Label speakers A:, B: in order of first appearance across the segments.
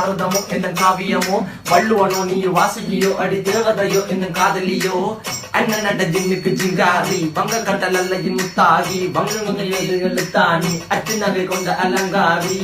A: மருதமோ என்ன காவியமோ வள்ளுவனோ நீ வாசிக்கியோ அடி தேவதையோ என்ன காதலியோ அண்ணன் நட ஜின்னுக்கு ஜிங்காரி வங்க கட்டல் அல்லையின் முத்தாகி வங்க எழுத்தாணி அச்சு நகை கொண்ட அலங்காரி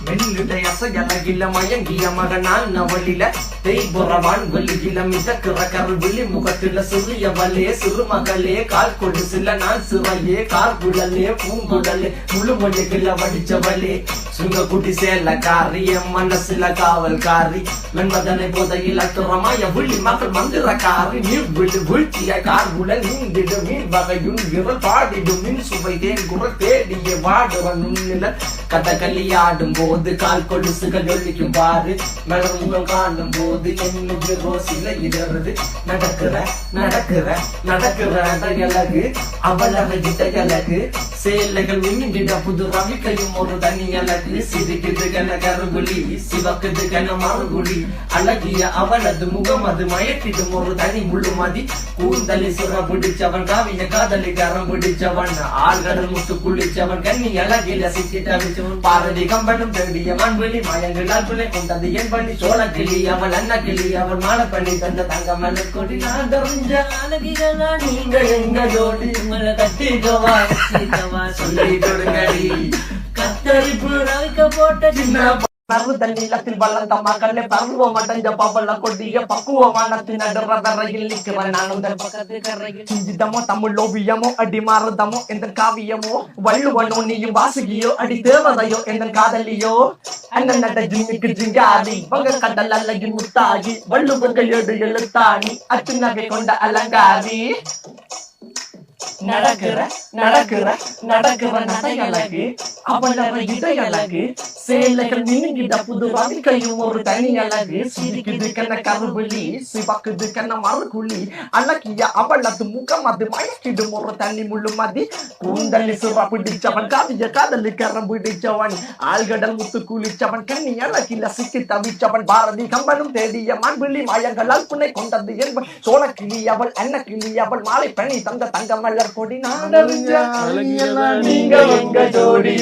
A: மெல்லுடைய அசையலகில மயங்கிய மகனான் நவளில தேய்புறவான் வெளியில மிதக்கிற கருவிழி முகத்தில சிறியவளே சிறுமகளே கால் கொண்டு சில நான் சிறையே கார்குழலே பூங்குழலே முழுமொழிகள வடிச்சவளே சுங்க குட்டி சேலக்காரி என் மனசுல காவல்காரி மென்பதனை போதையில் அத்துறமாய விழி மக்கள் மந்திரக்காரி நீர் விழு வீழ்ச்சிய கார்குழல் நீந்திடு மீன் வகையுன் விரல் பாடிடும் மின் சுவை தேன் குரல் தேடிய வாடுவன் நுண்ணில கதகளியாடும் போது கால் கொலுசுகள் ஒழிக்கும் பாரு மலர் முகம் காணும் போது என்னுக்கு ரோசில இடறது நடக்கிற நடக்கிற நடக்கிற அழகு அவளக இடையழகு சேலைகள் மின்னிட புது ரவிக்கையும் ஒரு தனி அழகு சிரிக்குது கன கருகுலி சிவக்குது கன மறுகுலி அழகிய அவளது முகம் அது மயக்கிடும் ஒரு தனி முழுமதி கூந்தலி சுர பிடிச்சவன் காவிய காதலி கரம் பிடிச்சவன் ஆழ்கடல் முத்து குளிச்சவன் கண்ணி அழகில சிக்கி தவிச்சவன் பாரதி கம்பனும் தேடிய மண்வெளி மயங்களால் பிள்ளை கொண்டது என் பண்ணி சோழ கிளி அவள் அண்ண கிளி அவள் மாலை பண்ணி தந்த தங்க மலர் கொடி நான் தெரிஞ்ச அழகிகளா நீங்க எங்க ஜோடி உங்களை கட்டிக்கவா சொல்லி கொடுங்கடி கத்தரிப்பு ரவிக்க போட்ட சின்ன நிலத்தில் வளர்ந்த மகளே பருவம் அடைஞ்ச பவள கொடிய பக்குவமானத்தின் நடுறதரையில் நிற்கிறேன் நானும் பக்கத்து கரையில் சிஞ்சிதமோ தமிழ் ஓவியமோ அடி மாறுதமோ எந்த காவியமோ வள்ளுவனோ நீயும் வாசுகியோ அடி தேவதையோ எந்த காதலியோ அண்ணன் நட ஜின்னுக்கு ஜிங்காரி வங்க கடல் அல்லகின் முத்தாகி வள்ளுவங்க ஏடு எழுத்தாணி அச்சு நகை கொண்ட அலங்காரி நடக்கிற நடக்கிற நடக்கிற நடையழகு அவளற இடையழகு சேலைகள் மின்னிட புது ரவிக்கையும் ஒரு தனி அழகு சிரிக்குது கண்ண கருவிழி சிவக்குது கண்ண மறுகுழி அழகிய அவளது முகம் அது மயக்கிடும் ஒரு தனி முழுமதி கூந்தலி சுவ பிடிச்சவன் காவிய காதலி கரம் பிடிச்சவன் ஆழ்கடல் முத்து குளிச்சவன் கண்ணி அழகில சிக்கி தவிச்சவன் பாரதி கம்பனும் தேடிய மண்விழி மயங்களால் புனை கொண்டது என்பன் சோழ கிளி அவள் அன்ன கிளி அவள் மாலை பணி தந்த தங்க மலர் கொடி நாடறிஞ்ச நீங்க எங்க ஜோடி